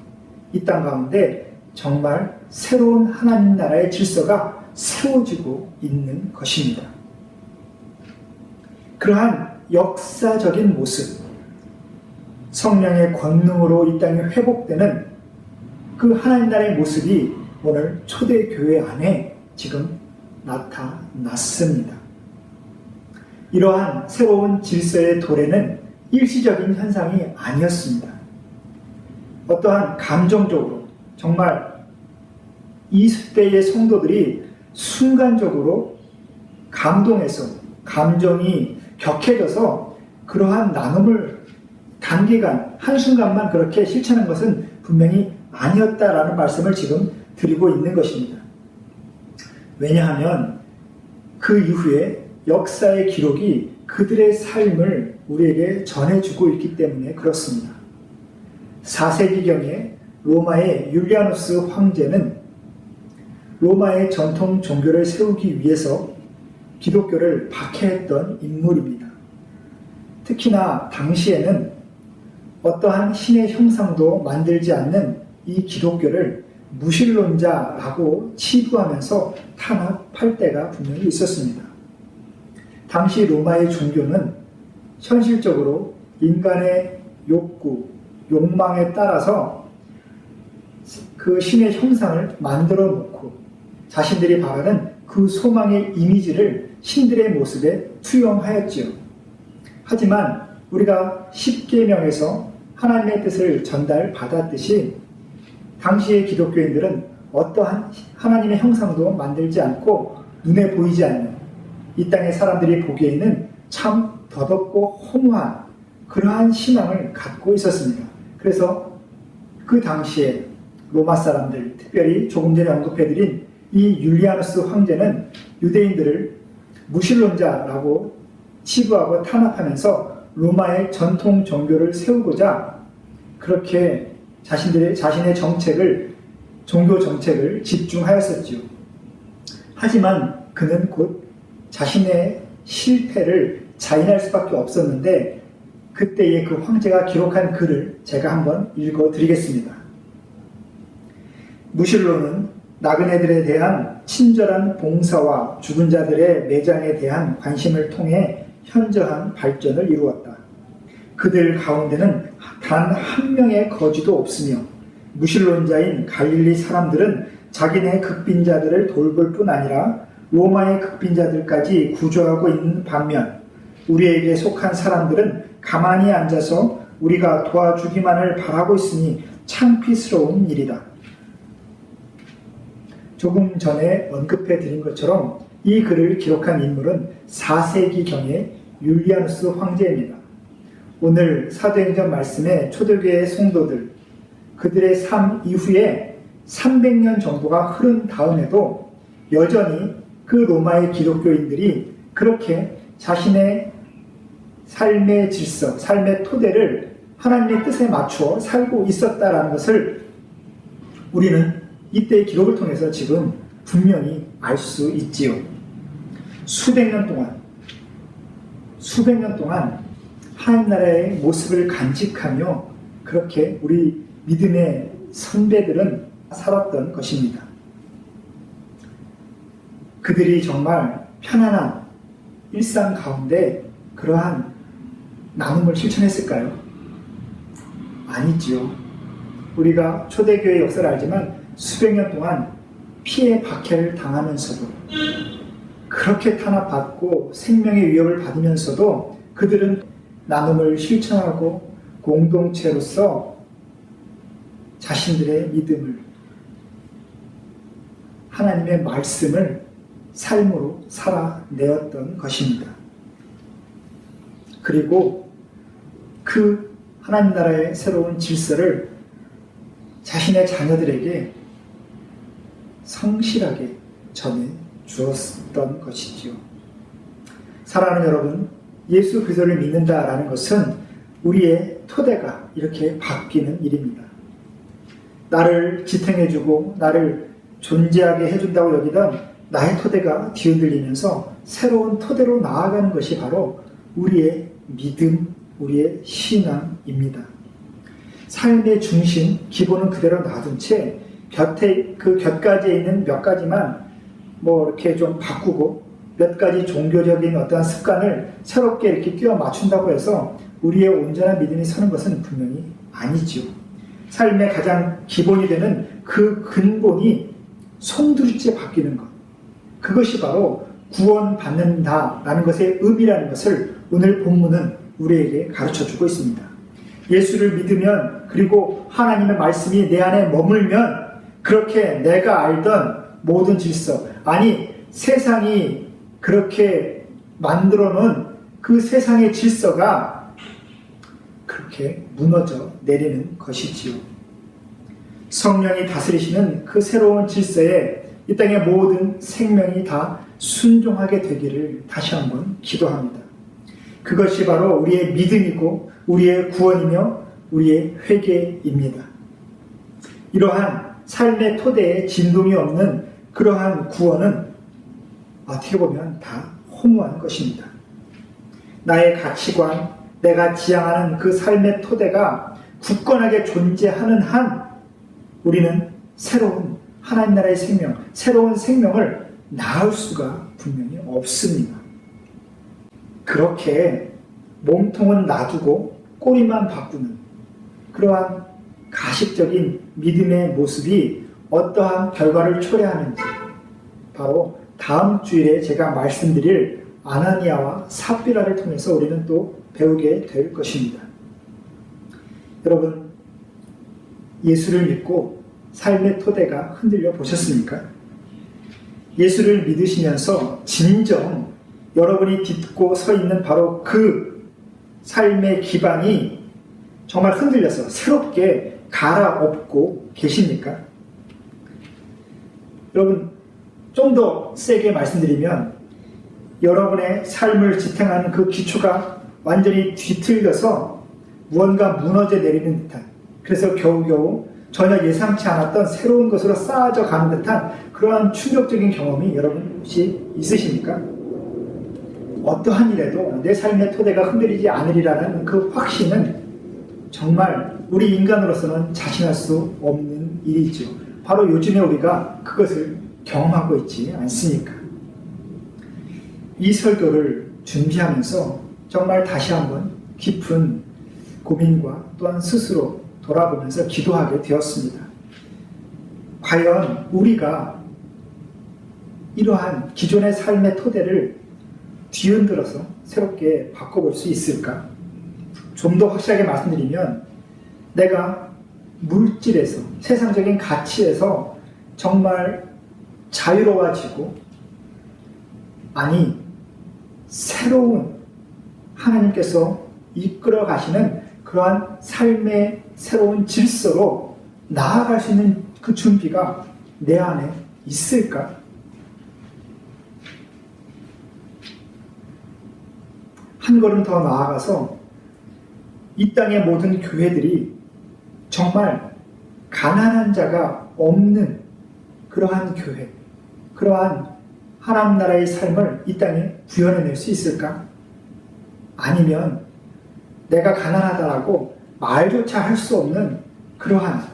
이 땅 가운데 정말 새로운 하나님 나라의 질서가 세워지고 있는 것입니다. 그러한 역사적인 모습, 성령의 권능으로 이 땅이 회복되는 그 하나님 나라의 모습이 오늘 초대교회 안에 지금 나타났습니다. 이러한 새로운 질서의 도래는 일시적인 현상이 아니었습니다. 어떠한 감정적으로 정말 이 때의 성도들이 순간적으로 감동해서 감정이 격해져서 그러한 나눔을 단기간 한순간만 그렇게 실천한 것은 분명히 아니었다라는 말씀을 지금 드리고 있는 것입니다. 왜냐하면 그 이후에 역사의 기록이 그들의 삶을 우리에게 전해주고 있기 때문에 그렇습니다. 4세기경에 로마의 율리아누스 황제는 로마의 전통 종교를 세우기 위해서 기독교를 박해했던 인물입니다. 특히나 당시에는 어떠한 신의 형상도 만들지 않는 이 기독교를 무신론자라고 치부하면서 탄압할 때가 분명히 있었습니다. 당시 로마의 종교는 현실적으로 인간의 욕구, 욕망에 따라서 그 신의 형상을 만들어 놓고 자신들이 바라는 그 소망의 이미지를 신들의 모습에 투영하였지요. 하지만 우리가 십계명에서 하나님의 뜻을 전달받았듯이 당시의 기독교인들은 어떠한 하나님의 형상도 만들지 않고 눈에 보이지 않는 이 땅의 사람들이 보기에는 참 더덥고 허무한 그러한 신앙을 갖고 있었습니다. 그래서 그 당시에 로마 사람들, 특별히 조금 전에 언급해드린 이 율리아누스 황제는 유대인들을 무신론자라고 치부하고 탄압하면서 로마의 전통 종교를 세우고자 그렇게 자신의 정책을, 종교 정책을 집중하였었지요. 하지만 그는 곧 자신의 실패를 자인할 수밖에 없었는데 그때의 그 황제가 기록한 글을 제가 한번 읽어드리겠습니다. 무신론은 나그네들에 대한 친절한 봉사와 죽은 자들의 매장에 대한 관심을 통해 현저한 발전을 이루었다. 그들 가운데는 단 한 명의 거지도 없으며 무신론자인 갈릴리 사람들은 자기네 극빈자들을 돌볼 뿐 아니라 로마의 극빈자들까지 구조하고 있는 반면 우리에게 속한 사람들은 가만히 앉아서 우리가 도와주기만을 바라고 있으니 창피스러운 일이다. 조금 전에 언급해 드린 것처럼 이 글을 기록한 인물은 4세기경의 율리아누스 황제입니다. 오늘 사도행전 말씀의 초대교회 성도들, 그들의 삶 이후에 300년 정도가 흐른 다음에도 여전히 그 로마의 기독교인들이 그렇게 자신의 삶의 질서, 삶의 토대를 하나님의 뜻에 맞추어 살고 있었다라는 것을 우리는 이때의 기록을 통해서 지금 분명히 알 수 있지요. 수백 년 동안 하나님 나라의 모습을 간직하며 그렇게 우리 믿음의 선배들은 살았던 것입니다. 그들이 정말 편안한 일상 가운데 그러한 나눔을 실천했을까요? 아니지요. 우리가 초대교회 역사를 알지만 수백 년 동안 피해 박해를 당하면서도 그렇게 탄압받고 생명의 위협을 받으면서도 그들은 나눔을 실천하고 공동체로서 자신들의 믿음을, 하나님의 말씀을 삶으로 살아내었던 것입니다. 그리고 그 하나님 나라의 새로운 질서를 자신의 자녀들에게 성실하게 전해 주었던 것이지요. 사랑하는 여러분, 예수 그리스도를 믿는다라는 것은 우리의 토대가 이렇게 바뀌는 일입니다. 나를 지탱해주고 나를 존재하게 해준다고 여기던 나의 토대가 뒤흔들리면서 새로운 토대로 나아가는 것이 바로 우리의 믿음, 우리의 신앙입니다. 삶의 중심, 기본은 그대로 놔둔 채 곁에 그 곁가지에 있는 몇 가지만 이렇게 좀 바꾸고 몇 가지 종교적인 어떠한 습관을 새롭게 이렇게 끼워 맞춘다고 해서 우리의 온전한 믿음이 서는 것은 분명히 아니지요. 삶의 가장 기본이 되는 그 근본이 송두리째 바뀌는 것. 그것이 바로 구원받는다라는 것의 의미라는 것을 오늘 본문은 우리에게 가르쳐주고 있습니다. 예수를 믿으면, 그리고 하나님의 말씀이 내 안에 머물면 그렇게 내가 알던 모든 질서, 아니 세상이 그렇게 만들어 놓은 그 세상의 질서가 그렇게 무너져 내리는 것이지요. 성령이 다스리시는 그 새로운 질서에 이 땅의 모든 생명이 다 순종하게 되기를 다시 한번 기도합니다. 그것이 바로 우리의 믿음이고 우리의 구원이며 우리의 회개입니다. 이러한 삶의 토대에 진동이 없는 그러한 구원은 어떻게 보면 다 허무한 것입니다. 나의 가치관, 내가 지향하는 그 삶의 토대가 굳건하게 존재하는 한 우리는 새로운 하나님 나라의 생명, 새로운 생명을 낳을 수가 분명히 없습니다. 그렇게 몸통은 놔두고 꼬리만 바꾸는 그러한 가식적인 믿음의 모습이 어떠한 결과를 초래하는지 바로 다음 주일에 제가 말씀드릴 아나니아와 삽비라를 통해서 우리는 또 배우게 될 것입니다. 여러분, 예수를 믿고 삶의 토대가 흔들려 보셨습니까? 예수를 믿으시면서 진정 여러분이 딛고 서 있는 바로 그 삶의 기반이 정말 흔들려서 새롭게 갈아엎고 계십니까? 여러분, 좀 더 세게 말씀드리면 여러분의 삶을 지탱하는 그 기초가 완전히 뒤틀려서 무언가 무너져 내리는 듯한, 그래서 겨우겨우 전혀 예상치 않았던 새로운 것으로 쌓아져 가는 듯한 그러한 충격적인 경험이 여러분 혹시 있으십니까? 어떠한 일에도 내 삶의 토대가 흔들리지 않으리라는 그 확신은 정말 우리 인간으로서는 자신할 수 없는 일이죠. 바로 요즘에 우리가 그것을 경험하고 있지 않습니까? 이 설교를 준비하면서 정말 다시 한번 깊은 고민과 또한 스스로 돌아보면서 기도하게 되었습니다. 과연 우리가 이러한 기존의 삶의 토대를 뒤흔들어서 새롭게 바꿔볼 수 있을까? 좀 더 확실하게 말씀드리면 내가 물질에서, 세상적인 가치에서 정말 자유로워지고, 아니 새로운 하나님께서 이끌어 가시는 그러한 삶의 새로운 질서로 나아갈 수 있는 그 준비가 내 안에 있을까? 한 걸음 더 나아가서 이 땅의 모든 교회들이 정말 가난한 자가 없는 그러한 교회, 그러한 하나님 나라의 삶을 이 땅에 구현해낼 수 있을까? 아니면 내가 가난하다라고 말조차 할 수 없는 그러한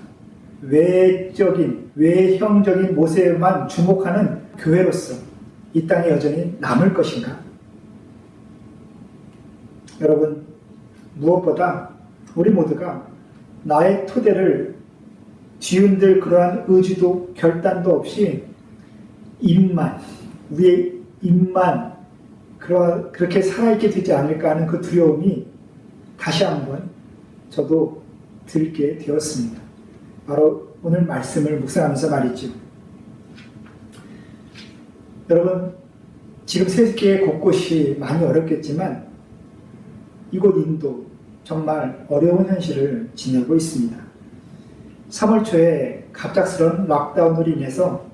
외적인, 외형적인 모습에만 주목하는 교회로서 이 땅에 여전히 남을 것인가? 여러분, 무엇보다 우리 모두가 나의 토대를 뒤흔들 그러한 의지도 결단도 없이 우리의 입만 그렇게 살아있게 되지 않을까 하는 그 두려움이 다시 한번 저도 들게 되었습니다. 바로 오늘 말씀을 묵상하면서 말이죠. 여러분, 지금 세계 곳곳이 많이 어렵겠지만 이곳 인도 정말 어려운 현실을 지내고 있습니다. 3월 초에 갑작스러운 락다운으로 인해서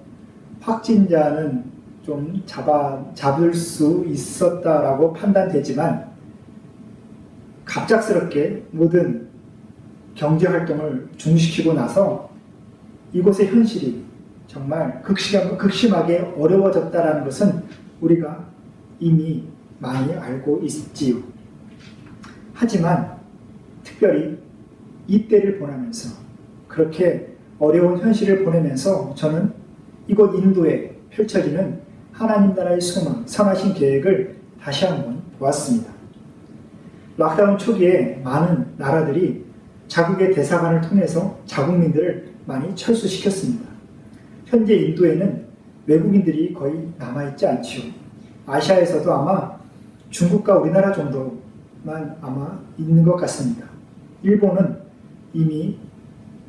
확진자는 좀 잡을 수 있었다라고 판단되지만 갑작스럽게 모든 경제 활동을 중지시키고 나서 이곳의 현실이 정말 극심하게 어려워졌다는 것은 우리가 이미 많이 알고 있지요. 하지만 특별히 이때를 보내면서 그렇게 어려운 현실을 보내면서 저는 이곳 인도에 펼쳐지는 하나님 나라의 소망, 선하신 계획을 다시 한번 보았습니다. 락다운 초기에 많은 나라들이 자국의 대사관을 통해서 자국민들을 많이 철수시켰습니다. 현재 인도에는 외국인들이 거의 남아있지 않지요. 아시아에서도 아마 중국과 우리나라 정도만 아마 있는 것 같습니다. 일본은 이미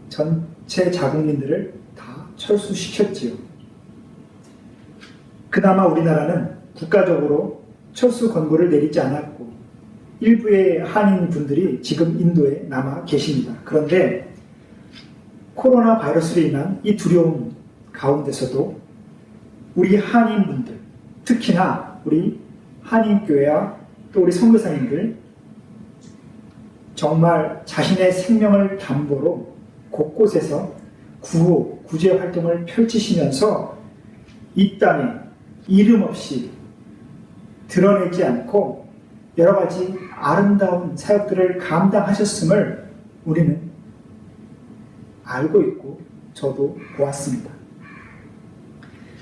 전체 자국민들을 다 철수시켰지요. 그나마 우리나라는 국가적으로 철수 권고를 내리지 않았고 일부의 한인분들이 지금 인도에 남아 계십니다. 그런데 코로나 바이러스로 인한 이 두려움 가운데서도 우리 한인분들, 특히나 우리 한인교회와 또 우리 선교사님들 정말 자신의 생명을 담보로 곳곳에서 구제 활동을 펼치시면서 이 땅에 이름 없이 드러내지 않고 여러 가지 아름다운 사역들을 감당하셨음을 우리는 알고 있고 저도 보았습니다.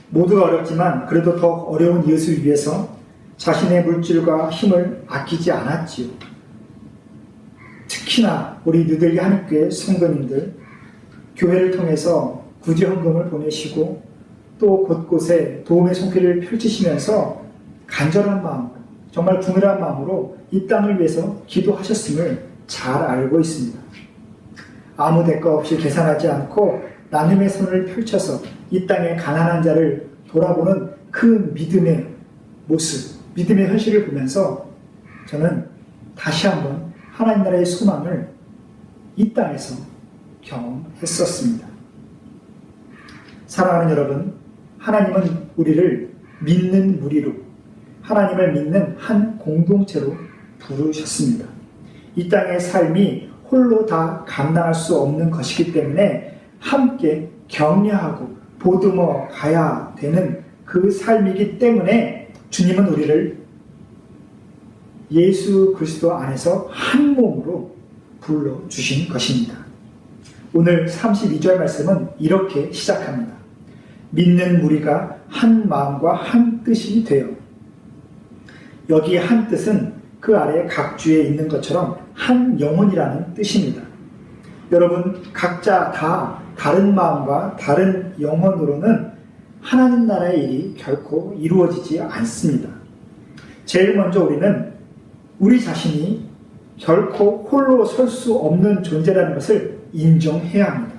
모두가 어렵지만 그래도 더 어려운 이웃을 위해서 자신의 물질과 힘을 아끼지 않았지요. 특히나 우리 뉴델리 한인교회 성도님들 교회를 통해서 구제헌금을 보내시고 또 곳곳에 도움의 손길을 펼치시면서 간절한 마음으로 정말 궁일한 마음으로 이 땅을 위해서 기도하셨음을 잘 알고 있습니다. 아무 대가 없이 계산하지 않고 나눔의 손을 펼쳐서 이 땅의 가난한 자를 돌아보는 그 믿음의 모습, 믿음의 현실을 보면서 저는 다시 한번 하나님 나라의 소망을 이 땅에서 경험했었습니다. 사랑하는 여러분, 하나님은 우리를 믿는 무리로, 하나님을 믿는 한 공동체로 부르셨습니다. 이 땅의 삶이 홀로 다 감당할 수 없는 것이기 때문에 함께 격려하고 보듬어 가야 되는 그 삶이기 때문에 주님은 우리를 예수 그리스도 안에서 한 몸으로 불러주신 것입니다. 오늘 32절 말씀은 이렇게 시작합니다. 믿는 무리가 한 마음과 한 뜻이 되어. 여기 한 뜻은 그 아래 각주에 있는 것처럼 한 영혼이라는 뜻입니다. 여러분, 각자 다 다른 마음과 다른 영혼으로는 하나님 나라의 일이 결코 이루어지지 않습니다. 제일 먼저 우리는 우리 자신이 결코 홀로 설 수 없는 존재라는 것을 인정해야 합니다.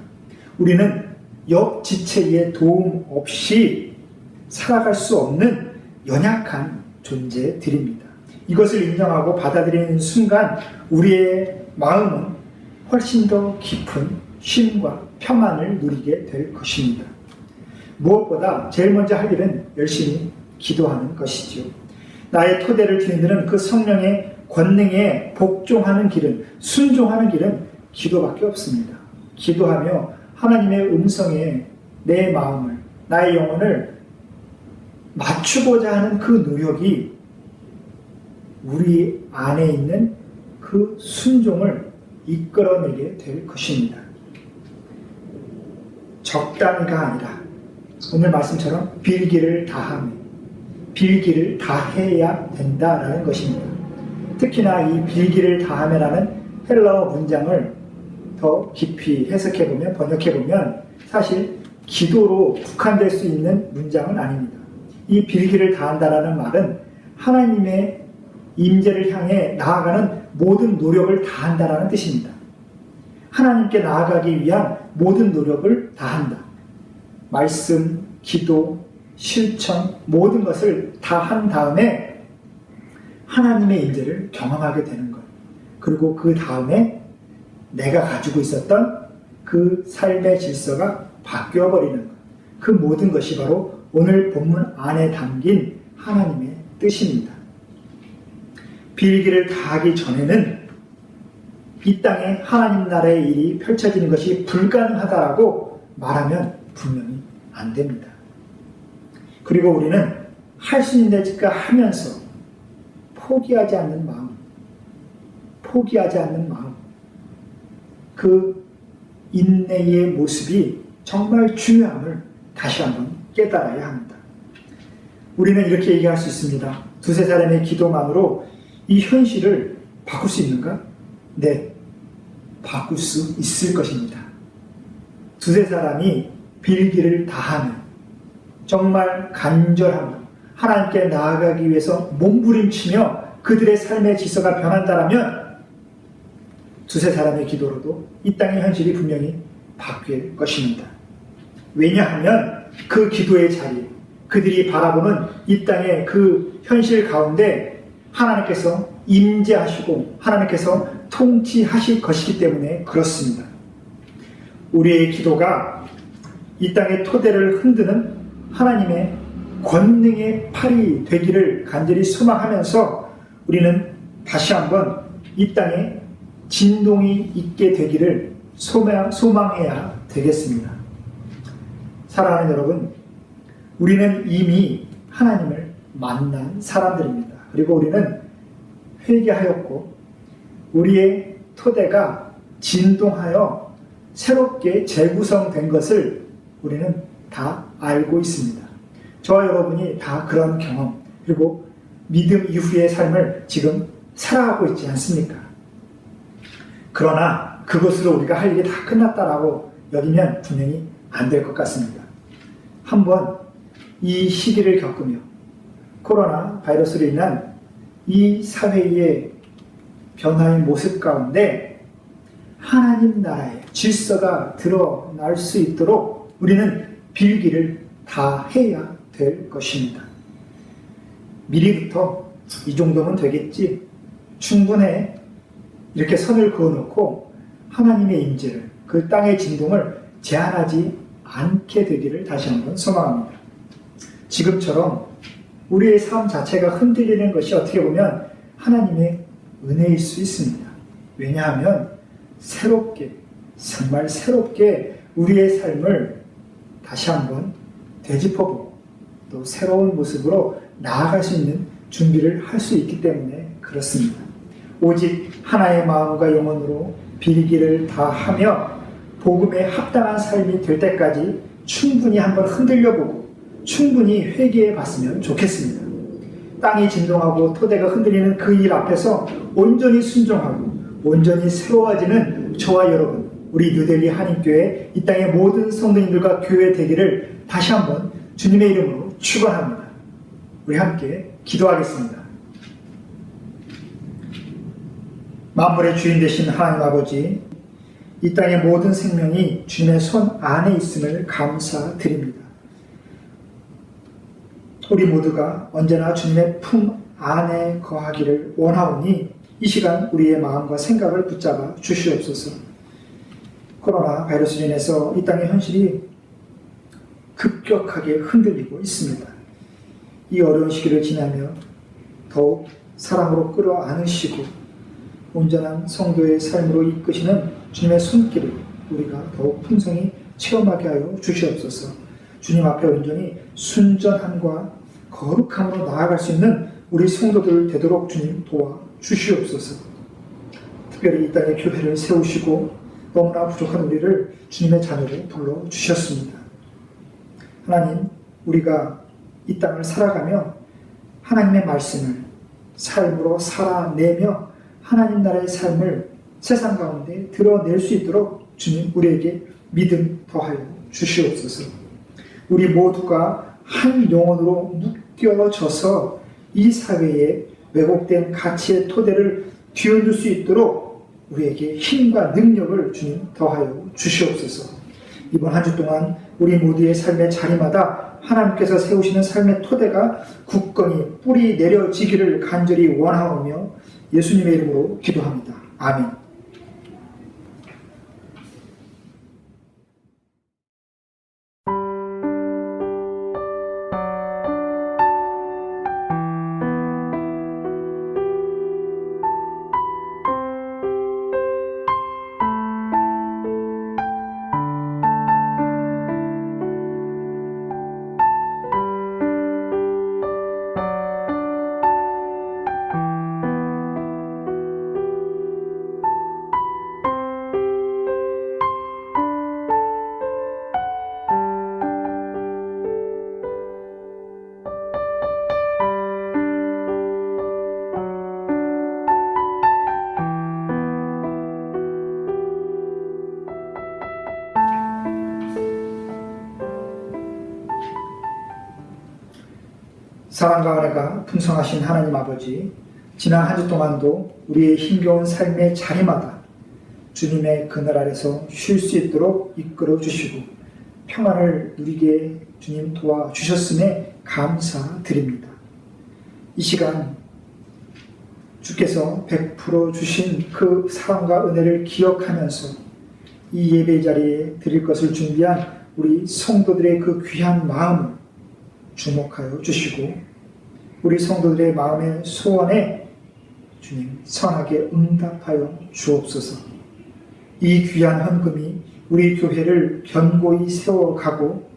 우리는 역지체의 도움 없이 살아갈 수 없는 연약한 존재들입니다. 이것을 인정하고 받아들이는 순간 우리의 마음은 훨씬 더 깊은 쉼과 평안을 누리게 될 것입니다. 무엇보다 제일 먼저 할 일은 열심히 기도하는 것이죠. 나의 토대를 뒤흔드는 그 성령의 권능에 복종하는 길은, 순종하는 길은 기도밖에 없습니다. 기도하며 하나님의 음성에 내 마음을, 나의 영혼을 맞추고자 하는 그 노력이 우리 안에 있는 그 순종을 이끌어내게 될 것입니다. 적당히가 아니라 오늘 말씀처럼 빌기를 다하며 빌기를 다해야 된다라는 것입니다. 특히나 이 빌기를 다하며라는 헬라어 문장을 더 깊이 해석해보면, 번역해보면 사실 기도로 국한될 수 있는 문장은 아닙니다. 이 빌기를 다한다라는 말은 하나님의 임재를 향해 나아가는 모든 노력을 다한다라는 뜻입니다. 하나님께 나아가기 위한 모든 노력을 다한다. 말씀, 기도, 실천 모든 것을 다 한 다음에 하나님의 임재를 경험하게 되는 것. 그리고 그 다음에 내가 가지고 있었던 그 삶의 질서가 바뀌어버리는 것. 그 모든 것이 바로 오늘 본문 안에 담긴 하나님의 뜻입니다. 빌기를 다하기 전에는 이 땅에 하나님 나라의 일이 펼쳐지는 것이 불가능하다라고 말하면 분명히 안 됩니다. 그리고 우리는 할 수 있는 데까지 하면서 포기하지 않는 마음, 그 인내의 모습이 정말 중요함을 다시 한번 깨달아야 합니다. 우리는 이렇게 얘기할 수 있습니다. 두세 사람의 기도만으로 이 현실을 바꿀 수 있는가? 네, 바꿀 수 있을 것입니다. 두세 사람이 빌기를 다하면 정말 간절함으로 하나님께 나아가기 위해서 몸부림치며 그들의 삶의 질서가 변한다라면 두세 사람의 기도로도 이 땅의 현실이 분명히 바뀔 것입니다. 왜냐하면 그 기도의 자리, 그들이 바라보는 이 땅의 그 현실 가운데 하나님께서 임재하시고 하나님께서 통치하실 것이기 때문에 그렇습니다. 우리의 기도가 이 땅의 토대를 흔드는 하나님의 권능의 팔이 되기를 간절히 소망하면서 우리는 다시 한번 이 땅에 진동이 있게 되기를 소망해야 되겠습니다. 사랑하는 여러분, 우리는 이미 하나님을 만난 사람들입니다. 그리고 우리는 회개하였고 우리의 토대가 진동하여 새롭게 재구성된 것을 우리는 다 알고 있습니다. 저와 여러분이 다 그런 경험 그리고 믿음 이후의 삶을 지금 살아가고 있지 않습니까? 그러나 그것으로 우리가 할 일이 다 끝났다라고 여기면 분명히 안 될 것 같습니다. 한번 이 시기를 겪으며 코로나 바이러스로 인한 이 사회의 변화의 모습 가운데 하나님 나라의 질서가 드러날 수 있도록 우리는 빌기를 다 해야 될 것입니다. 미리부터 이 정도면 되겠지, 충분해, 이렇게 선을 그어놓고 하나님의 임재를, 그 땅의 진동을 제한하지 않게 되기를 다시 한번 소망합니다. 지금처럼 우리의 삶 자체가 흔들리는 것이 어떻게 보면 하나님의 은혜일 수 있습니다. 왜냐하면 새롭게, 정말 새롭게 우리의 삶을 다시 한번 되짚어보고 또 새로운 모습으로 나아갈 수 있는 준비를 할 수 있기 때문에 그렇습니다. 오직 하나의 마음과 영혼으로 빌기를 다 하며 복음에 합당한 삶이 될 때까지 충분히 한번 흔들려보고 충분히 회개해 봤으면 좋겠습니다. 땅이 진동하고 토대가 흔들리는 그 일 앞에서 온전히 순종하고 온전히 새로워지는 저와 여러분, 우리 뉴델리 한인교회 이 땅의 모든 성도님들과 교회 되기를 다시 한번 주님의 이름으로 축원합니다. 우리 함께 기도하겠습니다. 만물의 주인 되신 하나님 아버지, 이 땅의 모든 생명이 주님의 손 안에 있음을 감사드립니다. 우리 모두가 언제나 주님의 품 안에 거하기를 원하오니 이 시간 우리의 마음과 생각을 붙잡아 주시옵소서. 코로나 바이러스로 인해서 이 땅의 현실이 급격하게 흔들리고 있습니다. 이 어려운 시기를 지나며 더욱 사랑으로 끌어안으시고 온전한 성도의 삶으로 이끄시는 주님의 손길을 우리가 더욱 풍성히 체험하게 하여 주시옵소서. 주님 앞에 온전히 순전함과 거룩함으로 나아갈 수 있는 우리 성도들 되도록 주님 도와 주시옵소서. 특별히 이 땅의 교회를 세우시고 너무나 부족한 우리를 주님의 자녀로 불러주셨습니다. 하나님, 우리가 이 땅을 살아가며 하나님의 말씀을 삶으로 살아내며 하나님 나라의 삶을 세상 가운데 드러낼 수 있도록 주님 우리에게 믿음 더하여 주시옵소서. 우리 모두가 한 영혼으로 묶여져서 이 사회에 왜곡된 가치의 토대를 뒤흔들 수 있도록 우리에게 힘과 능력을 주님 더하여 주시옵소서. 이번 한 주 동안 우리 모두의 삶의 자리마다 하나님께서 세우시는 삶의 토대가 굳건히 뿌리 내려지기를 간절히 원하오며 예수님의 이름으로 기도합니다. 아멘. 사랑과 은혜가 풍성하신 하나님 아버지, 지난 한 주 동안도 우리의 힘겨운 삶의 자리마다 주님의 그늘 아래서 쉴 수 있도록 이끌어 주시고 평안을 누리게 주님 도와주셨음에 감사드립니다. 이 시간 주께서 베풀어 주신 그 사랑과 은혜를 기억하면서 이 예배 자리에 드릴 것을 준비한 우리 성도들의 그 귀한 마음을 주목하여 주시고 우리 성도들의 마음의 소원에 주님 선하게 응답하여 주옵소서. 이 귀한 헌금이 우리 교회를 견고히 세워가고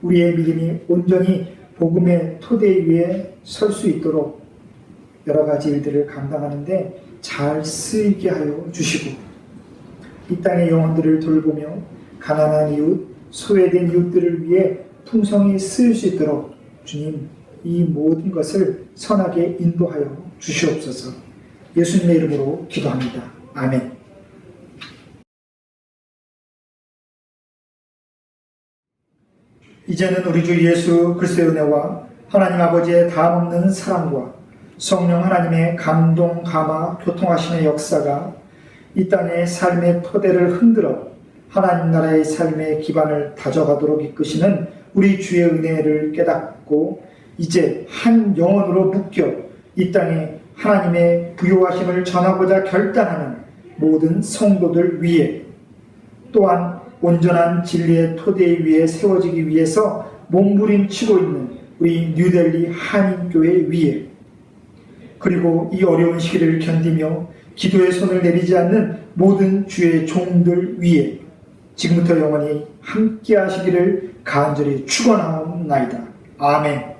우리의 믿음이 온전히 복음의 토대 위에 설 수 있도록 여러 가지 일들을 감당하는데 잘 쓰이게 하여 주시고 이 땅의 영혼들을 돌보며 가난한 이웃, 소외된 이웃들을 위해 풍성히 쓰일 수 있도록 주님 이 모든 것을 선하게 인도하여 주시옵소서. 예수님의 이름으로 기도합니다. 아멘. 이제는 우리 주 예수 그리스도의 은혜와 하나님 아버지의 다함없는 사랑과 성령 하나님의 감동, 감화, 교통하심의 역사가 이 땅의 삶의 토대를 흔들어 하나님 나라의 삶의 기반을 다져가도록 이끄시는 우리 주의 은혜를 깨닫고 이제 한 영혼으로 묶여 이 땅에 하나님의 부요하심을 전하고자 결단하는 모든 성도들 위해 또한 온전한 진리의 토대 위에 세워지기 위해서 몸부림치고 있는 우리 뉴델리 한인교회 위에 그리고 이 어려운 시기를 견디며 기도의 손을 내리지 않는 모든 주의 종들 위에 지금부터 영원히 함께 하시기를 간절히 축원하옵나이다. 아멘.